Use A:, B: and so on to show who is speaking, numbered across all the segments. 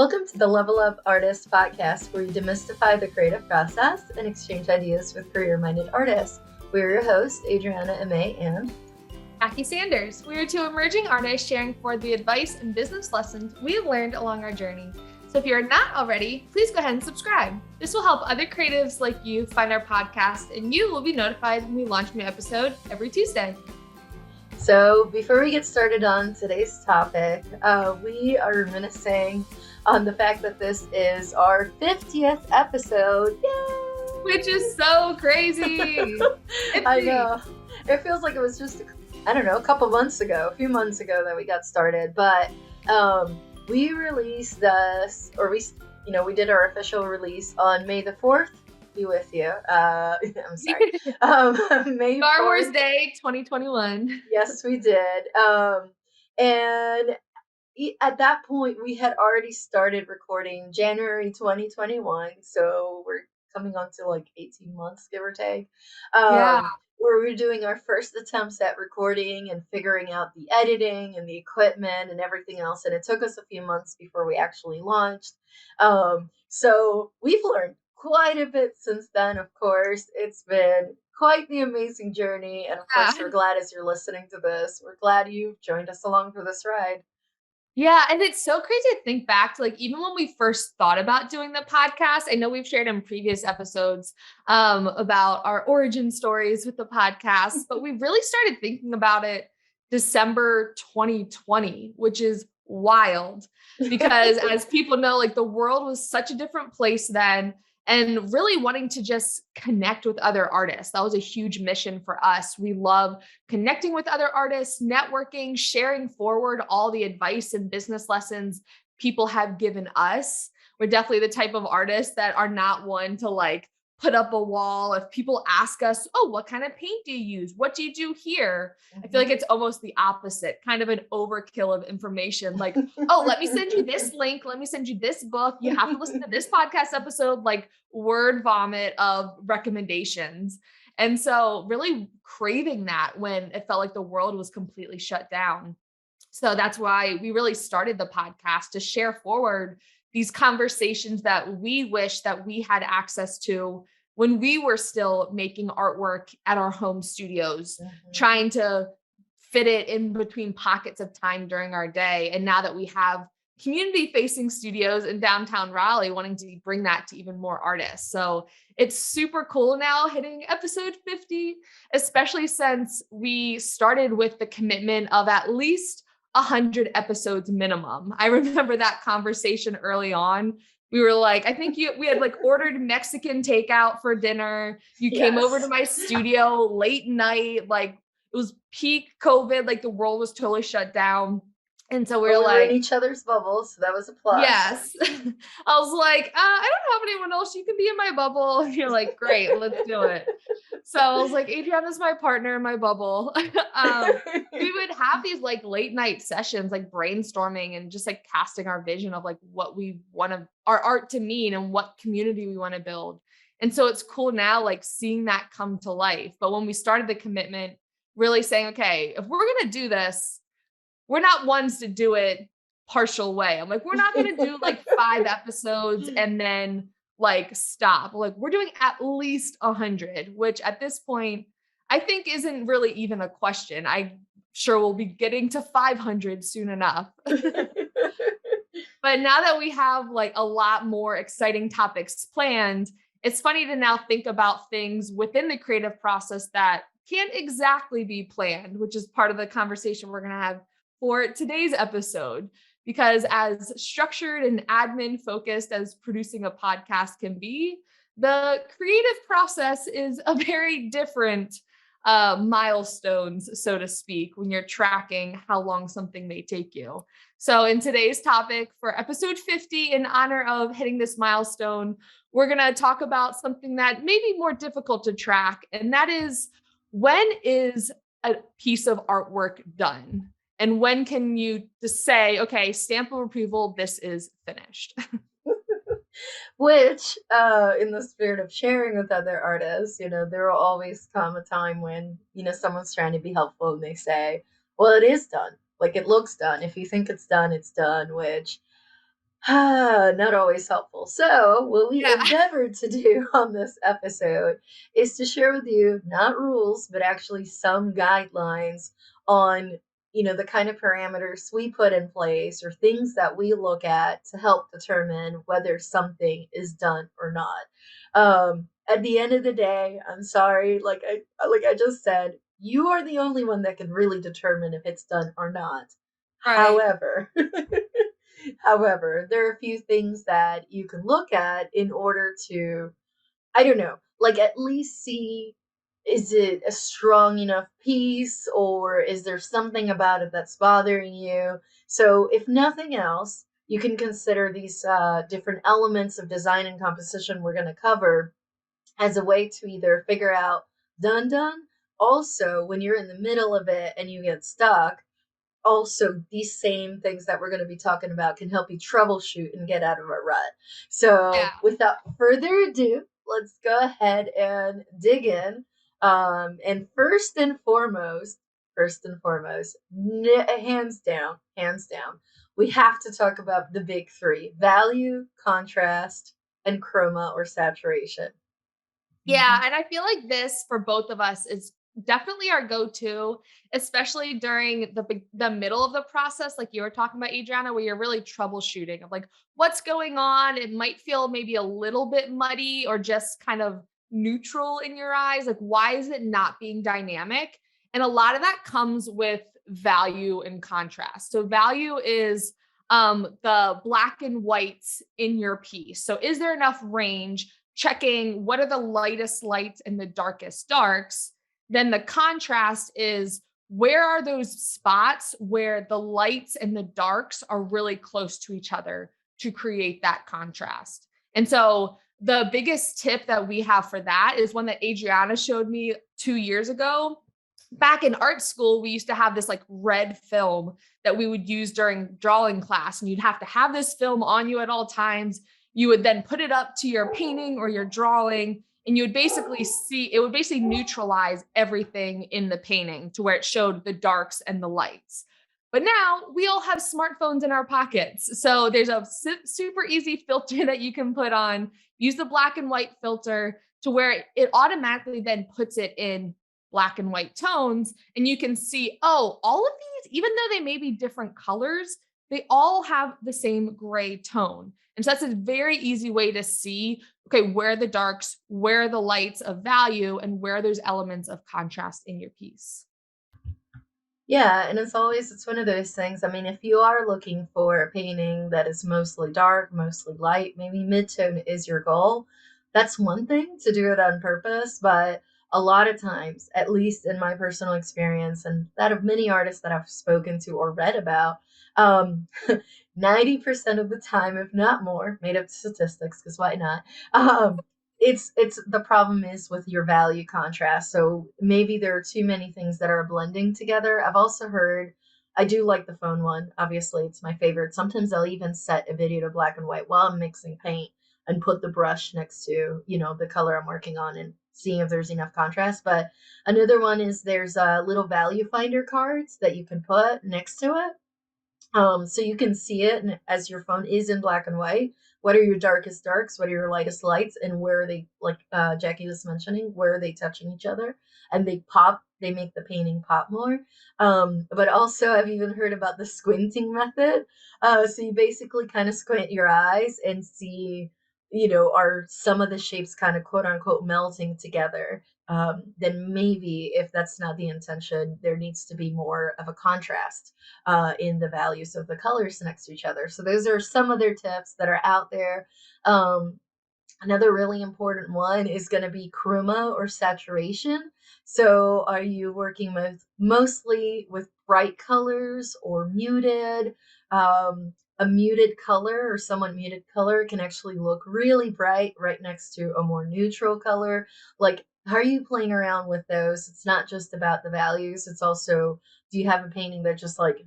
A: Welcome to the Level Up Artist podcast, where you demystify the creative process and exchange ideas with career-minded artists. We're your hosts, Adriana Ame and
B: Jackie Sanders. We are two emerging artists sharing for the advice and business lessons we have learned along our journey. So if you're not already, please go ahead and subscribe. This will help other creatives like you find our podcast, and you will be notified when we launch a new episode every Tuesday.
A: So before we get started on today's topic, we are reminiscing on the fact that this is our 50th episode. Yay!
B: Which is so crazy.
A: I know. It feels like it was just, a few months ago that we got started. But we released this, we did our official release on May the 4th. Be with you. I'm sorry. May
B: Star
A: 4th.
B: Wars Day 2021.
A: Yes, we did. And at that point, we had already started recording January 2021. So we're coming on to like 18 months, give or take. Where we were doing our first attempts at recording and figuring out the editing and the equipment and everything else. And it took us a few months before we actually launched. So we've learned quite a bit since then, of course. It's been quite the amazing journey. And of course, we're glad as you're listening to this, we're glad you've joined us along for this ride.
B: Yeah. And it's so crazy to think back to like, even when we first thought about doing the podcast, I know we've shared in previous episodes about our origin stories with the podcast, but we really started thinking about it December 2020, which is wild because as people know, like the world was such a different place then. And really wanting to just connect with other artists. That was a huge mission for us. We love connecting with other artists, networking, sharing forward all the advice and business lessons people have given us. We're definitely the type of artists that are not one to like put up a wall. If people ask us, oh, what kind of paint do you use? What do you do here? I feel like it's almost the opposite, kind of an overkill of information. Like, oh, let me send you this link. Let me send you this book. You have to listen to this podcast episode, like word vomit of recommendations. And so really craving that when it felt like the world was completely shut down. So that's why we really started the podcast to share forward these conversations that we wish that we had access to when we were still making artwork at our home studios, trying to fit it in between pockets of time during our day. And now that we have community facing studios in downtown Raleigh, wanting to bring that to even more artists. So it's super cool now hitting episode 50, especially since we started with the commitment of at least 100 episodes minimum. I remember that conversation early on. We were like, I think we had like ordered Mexican takeout for dinner. You came over to my studio late night. Like it was peak COVID, like the world was totally shut down. And so we were like
A: in each other's bubbles. So that was a plus.
B: Yes. I was like, I don't have anyone else. You can be in my bubble. And you're like, great, let's do it. So I was like, Adriana's my partner in my bubble. We would have these like late night sessions, like brainstorming and just like casting our vision of like what we want our art to mean and what community we want to build. And so it's cool now, like seeing that come to life. But when we started the commitment, really saying, okay, if we're going to do this, we're not ones to do it partial way. I'm like, we're not going to do like 5 episodes and then like stop. Like we're doing at least 100, which at this point, I think isn't really even a question. I'm sure we'll be getting to 500 soon enough. But now that we have like a lot more exciting topics planned, it's funny to now think about things within the creative process that can't exactly be planned, which is part of the conversation we're going to have for today's episode, because as structured and admin focused as producing a podcast can be, the creative process is a very different milestones, so to speak, when you're tracking how long something may take you. So in today's topic for episode 50, in honor of hitting this milestone, we're going to talk about something that may be more difficult to track. And that is, when is a piece of artwork done? And when can you just say, okay, stamp of approval, this is finished?
A: Which, in the spirit of sharing with other artists, there will always come a time when, someone's trying to be helpful and they say, well, it is done. Like it looks done. If you think it's done, which Not always helpful. So, what we
B: Yeah.
A: endeavored to do on this episode is to share with you not rules, but actually some guidelines on, the kind of parameters we put in place or things that we look at to help determine whether something is done or not. At the end of the day, I'm sorry, like I just said, you are the only one that can really determine if it's done or not.
B: Right.
A: However, However, there are a few things that you can look at in order to, I don't know, like at least see, is it a strong enough piece or is there something about it that's bothering you? So, if nothing else, you can consider these different elements of design and composition we're going to cover as a way to either figure out done. Also, when you're in the middle of it and you get stuck, also these same things that we're going to be talking about can help you troubleshoot and get out of a rut.
B: Yeah.
A: So, without further ado, let's go ahead and dig in. And first and foremost, hands down, we have to talk about the big three: value, contrast, and chroma or saturation.
B: Yeah, and I feel like this for both of us is definitely our go-to, especially during the middle of the process, like you were talking about, Adriana, where you're really troubleshooting of like what's going on. It might feel maybe a little bit muddy or just kind of neutral in your eyes. Like, why is it not being dynamic? And a lot of that comes with value and contrast. So value is the black and whites in your piece. So is there enough range? Checking what are the lightest lights and the darkest darks. Then the contrast is where are those spots where the lights and the darks are really close to each other to create that contrast. And so the biggest tip that we have for that is one that Adriana showed me 2 years ago. Back in art school, we used to have this like red film that we would use during drawing class, and you'd have to have this film on you at all times. You would then put it up to your painting or your drawing, and you would basically see it would basically neutralize everything in the painting to where it showed the darks and the lights. But now we all have smartphones in our pockets. So there's a super easy filter that you can put on, use the black and white filter to where it automatically then puts it in black and white tones. And you can see, oh, all of these, even though they may be different colors, they all have the same gray tone. And so that's a very easy way to see, okay, where are the darks, where are the lights of value, and where are those elements of contrast in your piece.
A: Yeah, and it's one of those things. I mean, if you are looking for a painting that is mostly dark, mostly light, maybe mid-tone is your goal. That's one thing to do it on purpose, but a lot of times, at least in my personal experience and that of many artists that I've spoken to or read about, um 90% of the time, if not more, made up statistics because why not? Um it's the problem is with your value contrast. So maybe there are too many things that are blending together. I've also heard, I do like the phone one. Obviously, it's my favorite. Sometimes I'll even set a video to black and white while I'm mixing paint and put the brush next to, the color I'm working on and seeing if there's enough contrast. But another one is there's little value finder cards that you can put next to it, so you can see it, and as your phone is in black and white, what are your darkest darks, what are your lightest lights, and where are they, like Jackie was mentioning, where are they touching each other? And they make the painting pop more. But also, I've even heard about the squinting method. So you basically kind of squint your eyes and see, are some of the shapes kind of quote unquote melting together? Then maybe if that's not the intention, there needs to be more of a contrast in the values of the colors next to each other. So those are some other tips that are out there. Um, Another really important one is going to be chroma or saturation. So, are you working with mostly with bright colors or muted? A muted color or somewhat muted color can actually look really bright right next to a more neutral color. Like, how are you playing around with those? It's not just about the values, it's also, do you have a painting that just like,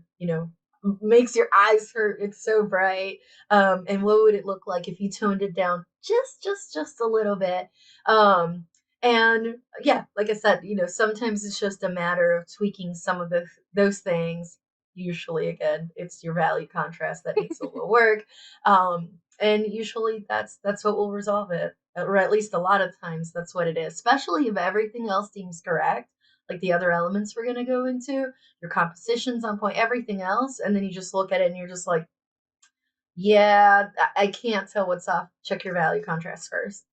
A: makes your eyes hurt? It's so bright. And what would it look like if you toned it down just a little bit? And yeah, like I said, sometimes it's just a matter of tweaking some of those things, usually, again, it's your value contrast that needs a little work. And usually that's what will resolve it, or at least a lot of times that's what it is, especially if everything else seems correct, like the other elements we're going to go into, your composition's on point, everything else, and then you just look at it and you're just like, yeah, I can't tell what's off. Check your value contrast first.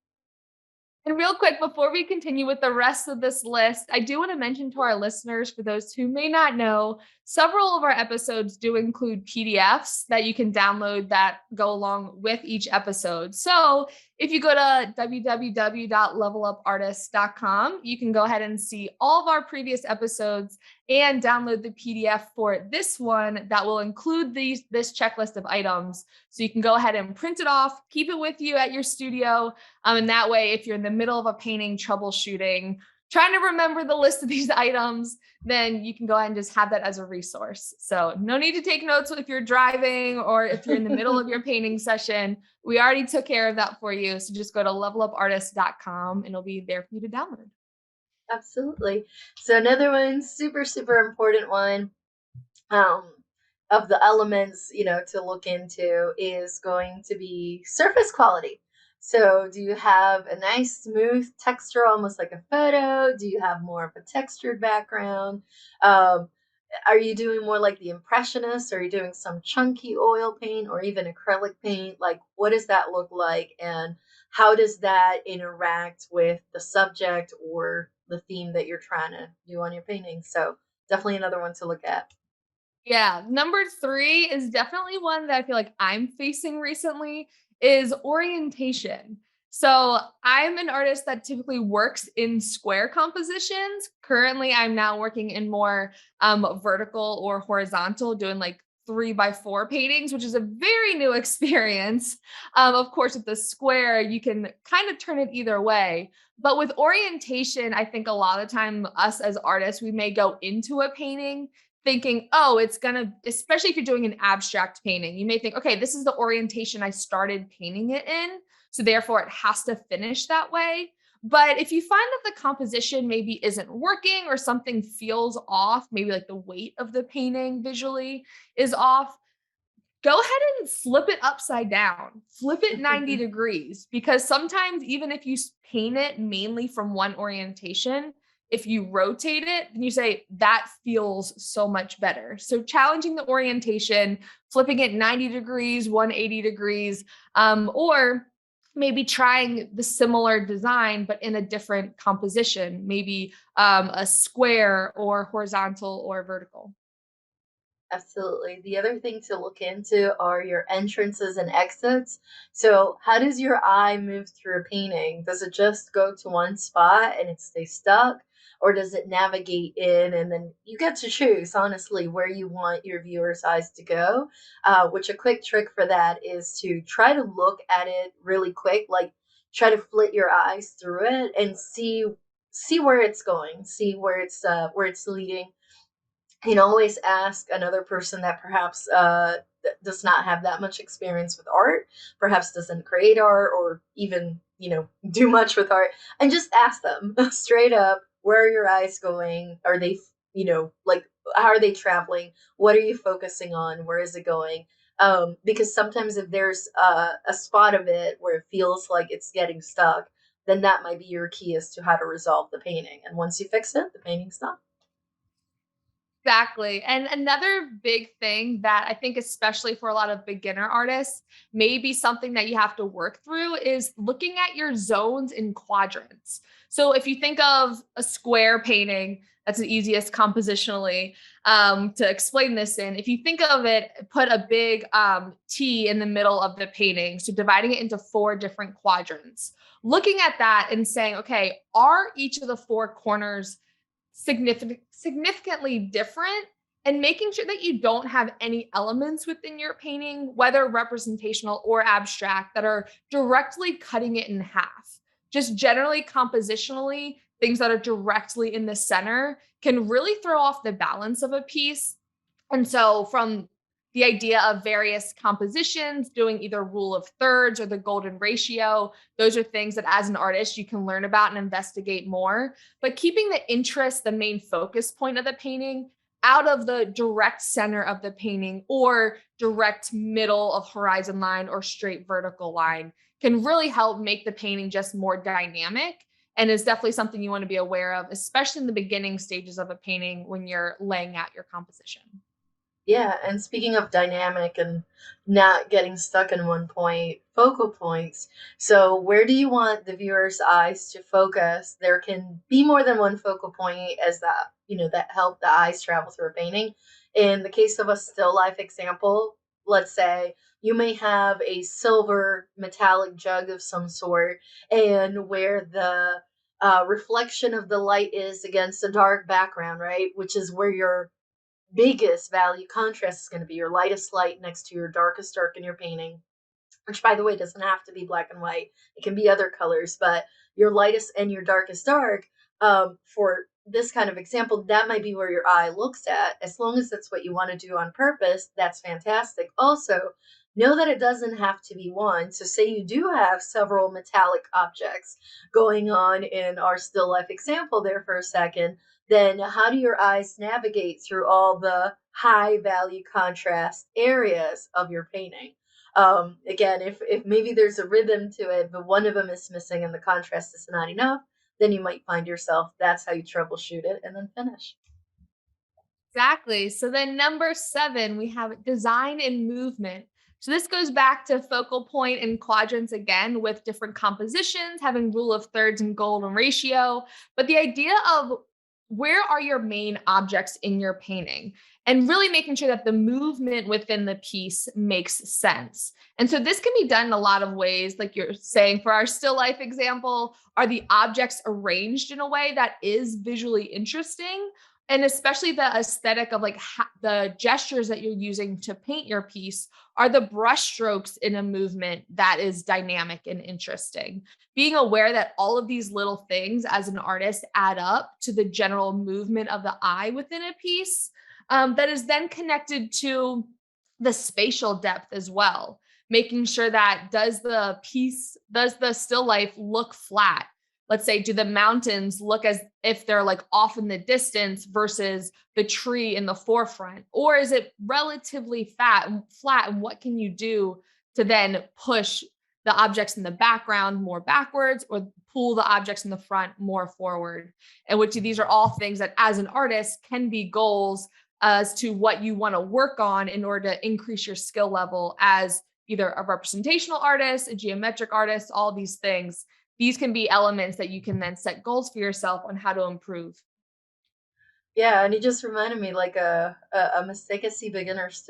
B: And real quick, before we continue with the rest of this list, I do want to mention to our listeners, for those who may not know, several of our episodes do include PDFs that you can download that go along with each episode. So if you go to www.levelupartist.com, you can go ahead and see all of our previous episodes and download the PDF for this one that will include this checklist of items. So you can go ahead and print it off, keep it with you at your studio. And that way, if you're in the middle of a painting troubleshooting, trying to remember the list of these items, then you can go ahead and just have that as a resource. So no need to take notes if you're driving or if you're in the middle of your painting session. We already took care of that for you. So just go to levelupartist.com and it'll be there for you to download.
A: Absolutely. So another one, super, super important one, um, of the elements, to look into is going to be surface quality. So do you have a nice smooth texture, almost like a photo? Do you have more of a textured background? Um, are you doing more like the impressionists? Are you doing some chunky oil paint or even acrylic paint? Like, what does that look like? And how does that interact with the subject or the theme that you're trying to do on your painting? So definitely another one to look at.
B: Yeah, number 3 is definitely one that I feel like I'm facing recently is orientation. So I'm an artist that typically works in square compositions. Currently, I'm now working in more vertical or horizontal, doing like 3x4 paintings, which is a very new experience. Of course, with the square, you can kind of turn it either way. But with orientation, I think a lot of the time, us as artists, we may go into a painting thinking, oh, it's gonna, especially if you're doing an abstract painting, you may think, okay, this is the orientation I started painting it in. So therefore, it has to finish that way. But if you find that the composition maybe isn't working or something feels off, maybe like the weight of the painting visually is off, go ahead and flip it upside down, flip it 90 degrees, because sometimes even if you paint it mainly from one orientation, if you rotate it, then you say that feels so much better. So challenging the orientation, flipping it 90 degrees, 180 degrees, or maybe trying the similar design, but in a different composition, maybe a square or horizontal or vertical.
A: Absolutely. The other thing to look into are your entrances and exits. So, how does your eye move through a painting? Does it just go to one spot and it stays stuck? Or does it navigate in and then you get to choose, honestly, where you want your viewer's eyes to go? Which a quick trick for that is to try to look at it really quick, like try to flit your eyes through it and see where it's going, see where it's leading. You can always ask another person that perhaps does not have that much experience with art, perhaps doesn't create art or even, do much with art, and just ask them straight up, where are your eyes going? Are they, like, how are they traveling? What are you focusing on? Where is it going? Because sometimes if there's a spot of it where it feels like it's getting stuck, then that might be your key as to how to resolve the painting. And once you fix it, the painting's done.
B: Exactly. And another big thing that I think, especially for a lot of beginner artists, may be something that you have to work through is looking at your zones in quadrants. So if you think of a square painting, that's the easiest compositionally to explain this in. If you think of it, put a big T in the middle of the painting. So dividing it into 4 different quadrants. Looking at that and saying, okay, are each of the 4 corners significantly different, and making sure that you don't have any elements within your painting, whether representational or abstract, that are directly cutting it in half. Just generally compositionally, things that are directly in the center can really throw off the balance of a piece. And so, from the idea of various compositions, doing either rule of thirds or the golden ratio, those are things that as an artist you can learn about and investigate more. But keeping the interest the main focus point of the painting, out of the direct center of the painting or direct middle of horizon line or straight vertical line can really help make the painting just more dynamic, and is definitely something you want to be aware of, especially in the beginning stages of a painting when you're laying out your composition.
A: Yeah, and speaking of dynamic and not getting stuck in one point, focal points. So, where do you want the viewer's eyes to focus? There can be more than one focal point as that, that help the eyes travel through a painting. In the case of a still life example, let's say you may have a silver metallic jug of some sort, and where the reflection of the light is against a dark background, right? Which is where your biggest value contrast is going to be your lightest light next to your darkest dark in your painting, which by the way doesn't have to be black and white. It can be other colors, but your lightest and your darkest dark, for this kind of example, that might be where your eye looks at. As long as that's what you want to do on purpose, that's fantastic. Also, know that it doesn't have to be one. So say you do have several metallic objects going on in our still life example there for a second, then how do your eyes navigate through all the high value contrast areas of your painting? Again, if maybe there's a rhythm to it, but one of them is missing and the contrast is not enough, then you might find yourself, that's how you troubleshoot it and then finish.
B: Exactly. So then number 7, we have design and movement. So this goes back to focal point and quadrants again with different compositions, having rule of thirds and golden ratio. But the idea of where are your main objects in your painting and really making sure that the movement within the piece makes sense. And so this can be done in a lot of ways. Like you're saying, for our still life example, are the objects arranged in a way that is visually interesting? And especially the aesthetic of like the gestures that you're using to paint your piece, are the brush strokes in a movement that is dynamic and interesting. Being aware that all of these little things as an artist add up to the general movement of the eye within a piece, that is then connected to the spatial depth as well. Making sure that does the still life look flat? Let's say, do the mountains look as if they're like off in the distance versus the tree in the forefront? Or is it relatively flat? And what can you do to then push the objects in the background more backwards or pull the objects in the front more forward? And which these are all things that as an artist can be goals as to what you want to work on in order to increase your skill level as either a representational artist, a geometric artist, all these things. These can be elements that you can then set goals for yourself on how to improve.
A: Yeah, and you just reminded me like a mistake I see beginners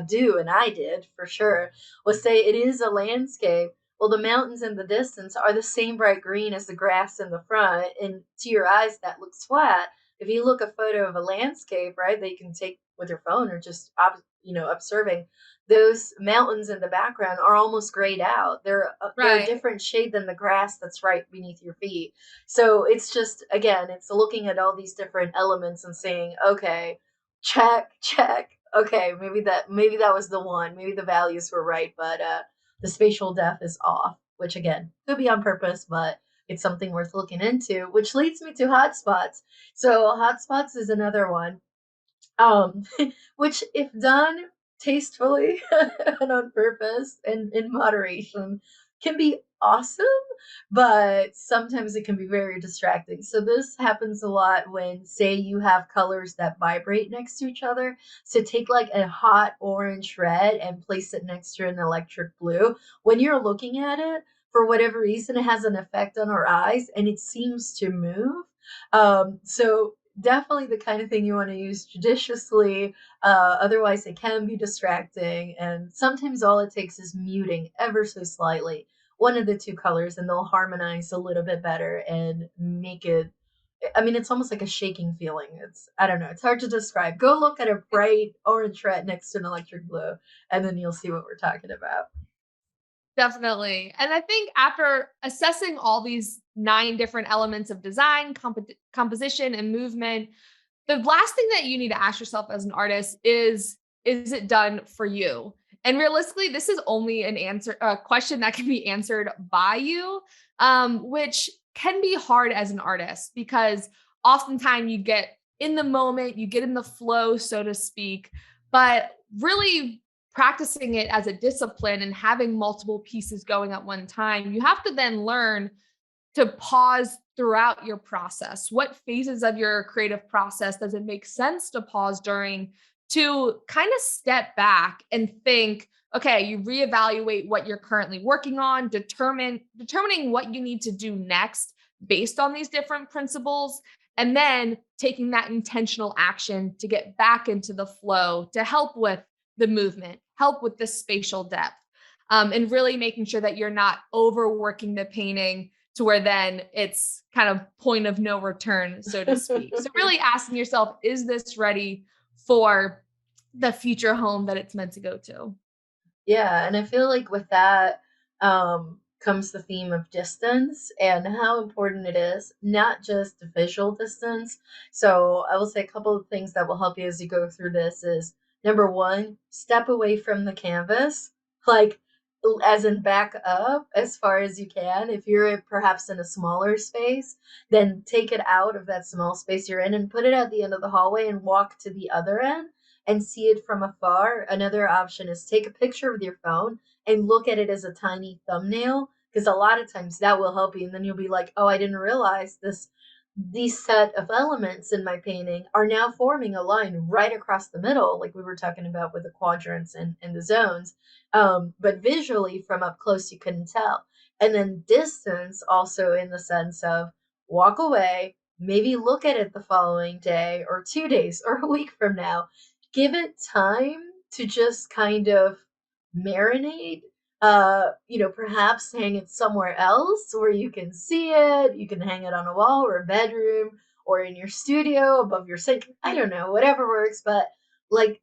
A: do, and I did for sure, was say it is a landscape. Well, the mountains in the distance are the same bright green as the grass in the front, and to your eyes that looks flat. If you look a photo of a landscape, right, that you can take with your phone or just observing, those mountains in the background are almost grayed out. They're a
B: Right.
A: different shade than the grass that's right beneath your feet. So it's just, again, it's looking at all these different elements and saying, okay, check, check. Okay, maybe that was the one. Maybe the values were right, but the spatial depth is off, which again could be on purpose, but it's something worth looking into. Which leads me to hotspots. So hotspots is another one, um, which, if done tastefully and on purpose and in moderation, can be awesome, but sometimes it can be very distracting. So this happens a lot when, say, you have colors that vibrate next to each other. So take like a hot orange red and place it next to an electric blue. When you're looking at it, for whatever reason, it has an effect on our eyes and it seems to move. So definitely the kind of thing you want to use judiciously. Otherwise, it can be distracting. And sometimes all it takes is muting ever so slightly one of the two colors, and they'll harmonize a little bit better and make it. I mean, it's almost like a shaking feeling. I don't know, it's hard to describe. Go look at a bright orange red next to an electric blue, and then you'll see what we're talking about.
B: Definitely. And I think after assessing all these 9 different elements of design, composition, and movement, the last thing that you need to ask yourself as an artist is it done for you? And realistically, this is only a question that can be answered by you, which can be hard as an artist because oftentimes you get in the moment, you get in the flow, so to speak, but really practicing it as a discipline and having multiple pieces going at one time, you have to then learn to pause throughout your process. What phases of your creative process does it make sense to pause during, to kind of step back and think, okay, you reevaluate what you're currently working on, determining what you need to do next based on these different principles, and then taking that intentional action to get back into the flow to help with the movement, help with the spatial depth, and really making sure that you're not overworking the painting to where then it's kind of point of no return, so to speak. So really asking yourself, is this ready for the future home that it's meant to go to?
A: Yeah, and I feel like with that comes the theme of distance and how important it is, not just visual distance. So I will say a couple of things that will help you as you go through this is number one, step away from the canvas, like as in back up as far as you can. If you're perhaps in a smaller space, then take it out of that small space you're in and put it at the end of the hallway and walk to the other end and see it from afar. Another option is take a picture with your phone and look at it as a tiny thumbnail, because a lot of times that will help you. And then you'll be like, oh, I didn't realize these set of elements in my painting are now forming a line right across the middle, like we were talking about with the quadrants and the zones. But visually from up close, you couldn't tell. And then distance also in the sense of walk away, maybe look at it the following day or 2 days or a week from now, give it time to just kind of marinate. Perhaps hang it somewhere else where you can see it. You can hang it on a wall or a bedroom or in your studio above your sink. I don't know, whatever works, but like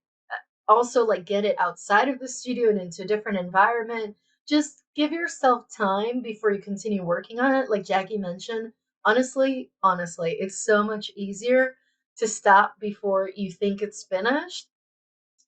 A: also like get it outside of the studio and into a different environment. Just give yourself time before you continue working on it. Like Jackie mentioned, honestly, it's so much easier to stop before you think it's finished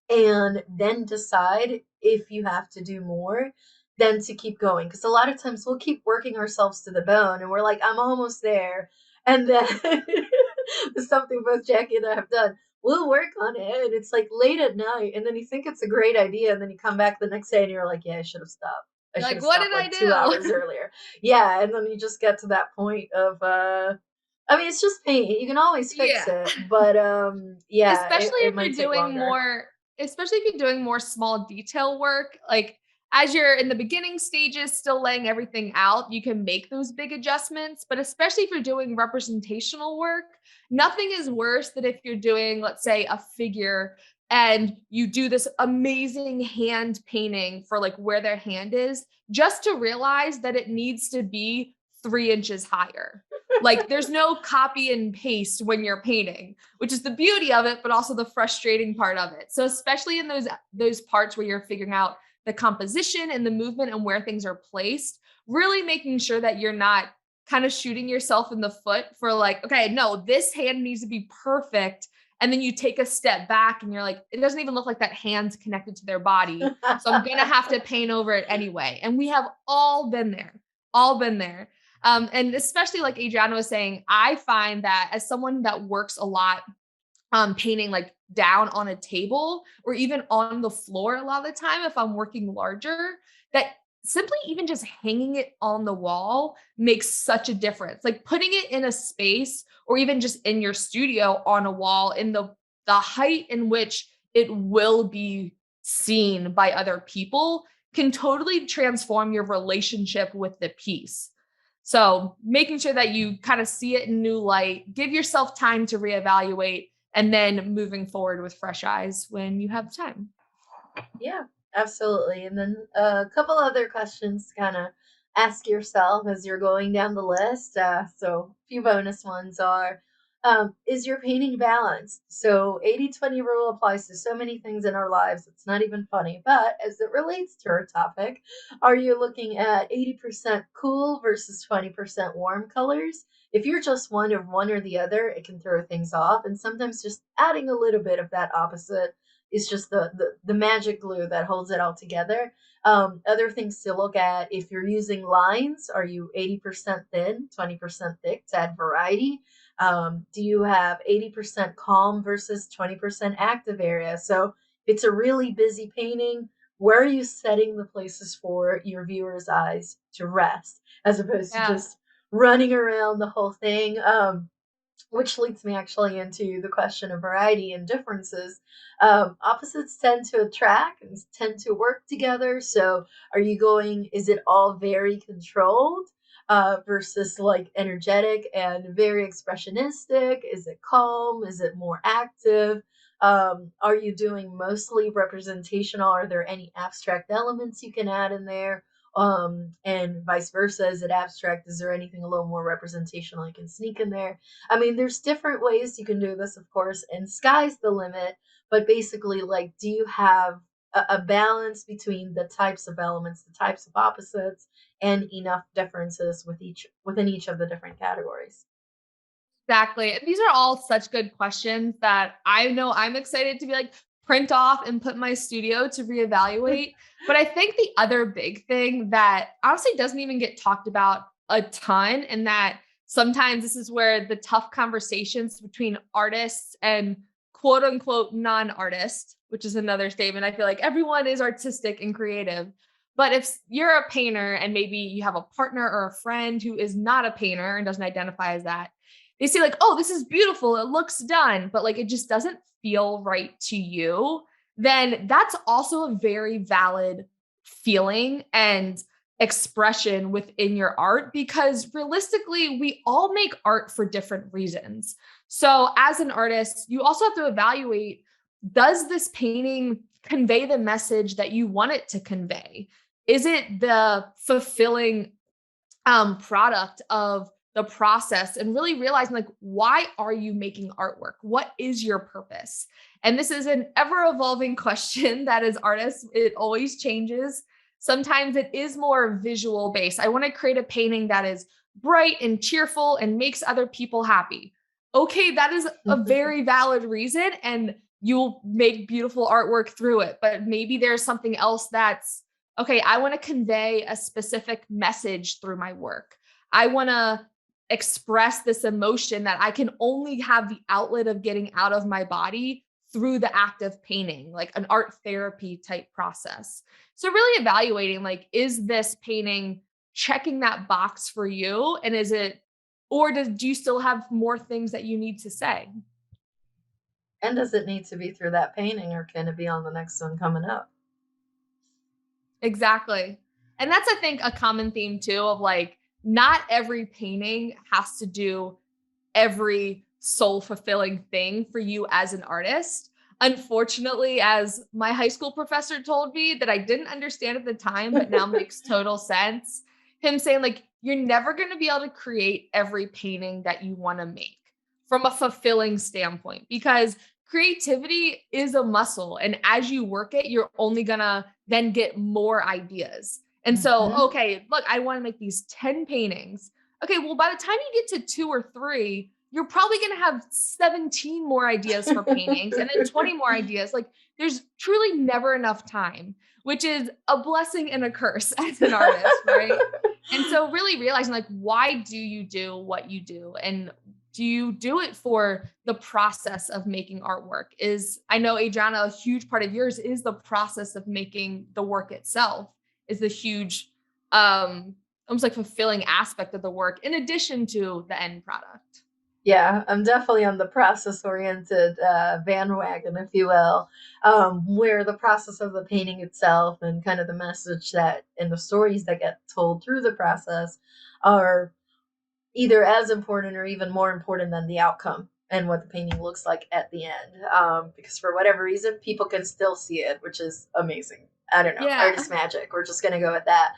A: and then decide if you have to do more than to keep going. Because a lot of times we'll keep working ourselves to the bone and we're like, I'm almost there. And then it's something both Jackie and I have done. We'll work on it and it's like late at night. And then you think it's a great idea. And then you come back the next day and you're like, yeah, I should have stopped. I
B: You're
A: should
B: like,
A: have
B: what
A: stopped
B: did I
A: like 2 hours
B: do?
A: earlier. Yeah. And then you just get to that point of, I mean, it's just paint. You can always fix
B: Yeah.
A: it. But yeah,
B: Especially
A: it
B: if
A: might
B: you're
A: take
B: doing
A: longer.
B: more especially if you're doing more small detail work, like, as you're in the beginning stages still laying everything out, you can make those big adjustments, but especially if you're doing representational work, nothing is worse than if you're doing, let's say, a figure and you do this amazing hand painting for, like, where their hand is, just to realize that it needs to be 3 inches higher. Like, there's no copy and paste when you're painting, which is the beauty of it, but also the frustrating part of it. So especially in those parts where you're figuring out the composition and the movement and where things are placed, really making sure that you're not kind of shooting yourself in the foot for like, okay, no, this hand needs to be perfect. And then you take a step back and you're like, it doesn't even look like that hand's connected to their body. So I'm gonna have to paint over it anyway. And we have all been there, all been there. And especially like Adriana was saying, I find that as someone that works a lot painting like down on a table or even on the floor a lot of the time if I'm working larger, that simply even just hanging it on the wall makes such a difference. Like putting it in a space or even just in your studio on a wall in the height in which it will be seen by other people can totally transform your relationship with the piece. So, making sure that you kind of see it in new light, give yourself time to reevaluate, and then moving forward with fresh eyes when you have time.
A: Yeah, absolutely. And then a couple other questions to kind of ask yourself as you're going down the list. So, a few bonus ones are is your painting balanced? So, 80/20 rule applies to so many things in our lives. It's not even funny. But as it relates to our topic, are you looking at 80% cool versus 20% warm colors? If you're just one of one or the other, it can throw things off. And sometimes just adding a little bit of that opposite is just the magic glue that holds it all together. Other things to look at, if you're using lines, are you 80% thin, 20% thick to add variety? Do you have 80% calm versus 20% active area? So if it's a really busy painting, where are you setting the places for your viewers' eyes to rest as opposed to
B: Yeah.
A: just running around the whole thing? Which leads me actually into the question of variety and differences. Opposites tend to attract and tend to work together. So, are you going, is it all very controlled versus like energetic and very expressionistic? Is it calm? Is it more active? Are you doing mostly representational? Are there any abstract elements you can add in there? And vice versa, is it abstract? Is there anything a little more representational you can sneak in there? I mean, there's different ways you can do this, of course, and sky's the limit. But basically, like, do you have a balance between the types of elements, the types of opposites, and enough differences within each of the different categories?
B: Exactly. And these are all such good questions that I know I'm excited to be like print off and put in my studio to reevaluate. But I think the other big thing that honestly doesn't even get talked about a ton, and that sometimes this is where the tough conversations between artists and quote unquote non artists, which is another statement. I feel like everyone is artistic and creative. But if you're a painter and maybe you have a partner or a friend who is not a painter and doesn't identify as that, they say like, "Oh, this is beautiful. It looks done," but like it just doesn't feel right to you, then that's also a very valid feeling and expression within your art, because realistically, we all make art for different reasons. So, as an artist, you also have to evaluate, does this painting convey the message that you want it to convey? Is it the fulfilling product of the process, and really realizing like, why are you making artwork? What is your purpose? And this is an ever evolving question that as artists it always changes. Sometimes it is more visual based. I want to create a painting that is bright and cheerful and makes other people happy. Okay, that is a very valid reason, and you'll make beautiful artwork through it. But maybe there's something else that's, okay, I want to convey a specific message through my work. I want to express this emotion that I can only have the outlet of getting out of my body through the act of painting, like an art therapy type process. So, really evaluating, like, is this painting checking that box for you? And is it, or do you still have more things that you need to say?
A: And does it need to be through that painting, or can it be on the next one coming up?
B: Exactly. And that's, I think, a common theme too of like, not every painting has to do every soul fulfilling thing for you as an artist. Unfortunately, as my high school professor told me that I didn't understand at the time, but now makes total sense. Him saying, like, you're never going to be able to create every painting that you want to make from a fulfilling standpoint, because creativity is a muscle. And as you work it, you're only going to then get more ideas. And so,
A: Hmm.
B: okay, look, I want to make these 10 paintings. Okay, well, by the time you get to 2 or 3, you're probably going to have 17 more ideas for paintings and then 20 more ideas. Like, there's truly never enough time, which is a blessing and a curse as an artist, right? And so, really realizing, like, why do you do what you do? And do you do it for the process of making artwork? Is, I know, Adriana, a huge part of yours is the process of making the work itself, is the huge, almost like fulfilling aspect of the work in addition to the end product.
A: Yeah, I'm definitely on the process oriented bandwagon, if you will, where the process of the painting itself and kind of the message that and the stories that get told through the process are either as important or even more important than the outcome and what the painting looks like at the end. Because for whatever reason, people can still see it, which is amazing. I don't know,
B: Yeah.
A: artist magic. We're just gonna go with that.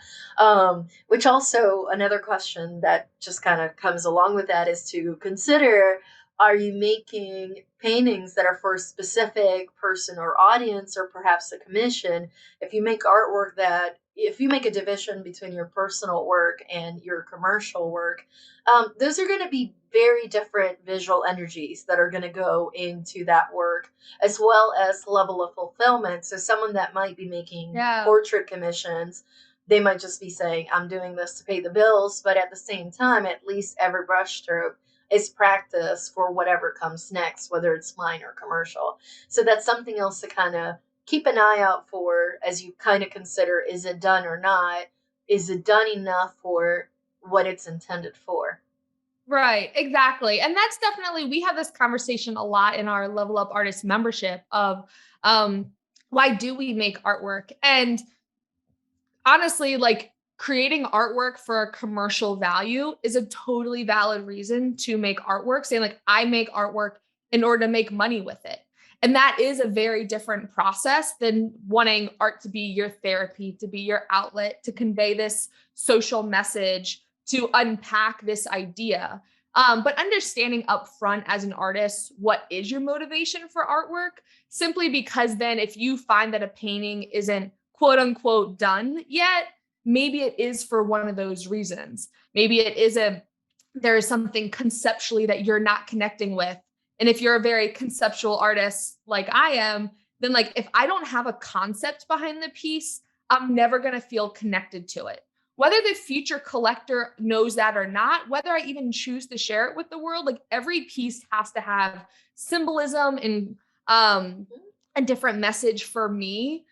A: Which also another question that just kind of comes along with that is to consider: are you making paintings that are for a specific person or audience, or perhaps a commission? If you make artwork that if you make a division between your personal work and your commercial work, those are going to be very different visual energies that are going to go into that work, as well as level of fulfillment. So, someone that might be making
B: Yeah.
A: portrait commissions, they might just be saying, I'm doing this to pay the bills, but at the same time, at least every brushstroke is practice for whatever comes next, whether it's mine or commercial. So that's something else to kind of keep an eye out for as you kind of consider, is it done or not? Is it done enough for what it's intended for?
B: Right, exactly. And that's definitely, we have this conversation a lot in our Level Up Artist membership of um why do we make artwork? And honestly, like creating artwork for a commercial value is a totally valid reason to make artwork, saying like I make artwork in order to make money with it. And that is a very different process than wanting art to be your therapy, to be your outlet, to convey this social message, to unpack this idea. But understanding upfront as an artist, what is your motivation for artwork? Simply because then if you find that a painting isn't quote unquote done yet, maybe it is for one of those reasons. Maybe it is there is something conceptually that you're not connecting with. And if you're a very conceptual artist like I am, then like if I don't have a concept behind the piece, I'm never going to feel connected to it. Whether the future collector knows that or not, whether I even choose to share it with the world, like every piece has to have symbolism and a different message for me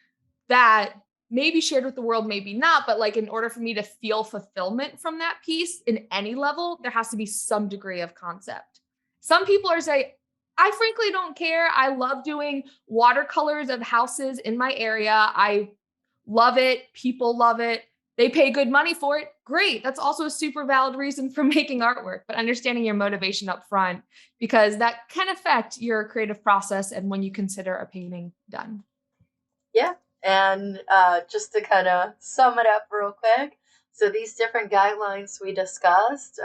B: that may be shared with the world, maybe not, but like in order for me to feel fulfillment from that piece in any level, there has to be some degree of concept. Some people are saying, I frankly don't care. I love doing watercolors of houses in my area. I love it. People love it. They pay good money for it. Great. That's also a super valid reason for making artwork, but understanding your motivation up front, because that can affect your creative process and when you consider a painting done.
A: Yeah. And just to kind of sum it up real quick, so these different guidelines we discussed,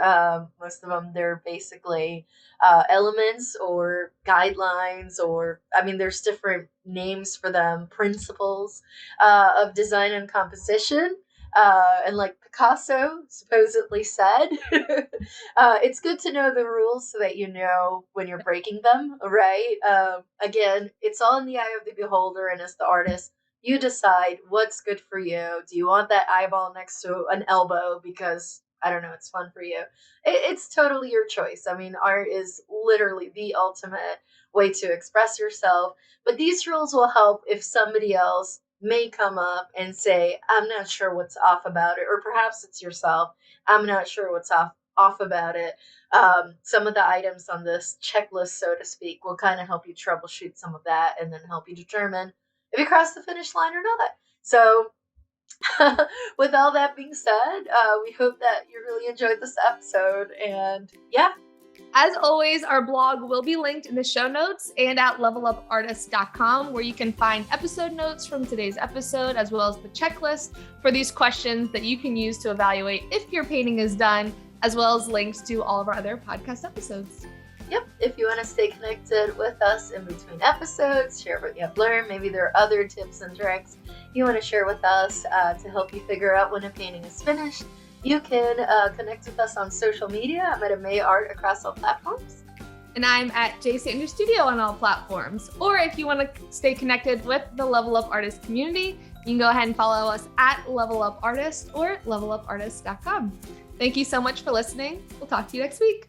A: most of them, they're basically elements or guidelines, or I mean, there's different names for them, principles of design and composition. And like Picasso supposedly said, it's good to know the rules so that you know when you're breaking them, right? Again, it's all in the eye of the beholder, and as the artist, you decide what's good for you. Do you want that eyeball next to an elbow because, I don't know, it's fun for you? It's totally your choice. I mean, art is literally the ultimate way to express yourself. But these rules will help if somebody else may come up and say, I'm not sure what's off about it. Or perhaps it's yourself. I'm not sure what's off about it. Some of the items on this checklist, so to speak, will kind of help you troubleshoot some of that and then help you determine if you cross the finish line or not. So, with all that being said, we hope that you really enjoyed this episode. And yeah.
B: As always, our blog will be linked in the show notes and at levelupartist.com, where you can find episode notes from today's episode, as well as the checklist for these questions that you can use to evaluate if your painting is done, as well as links to all of our other podcast episodes.
A: Yep. If you want to stay connected with us in between episodes, share what you have learned. Maybe there are other tips and tricks you want to share with us to help you figure out when a painting is finished. You can connect with us on social media. I'm at May Art across all platforms.
B: And I'm at J Sanders Studio on all platforms. Or if you want to stay connected with the Level Up Artist community, you can go ahead and follow us at Level Up Artist or levelupartist.com. Thank you so much for listening. We'll talk to you next week.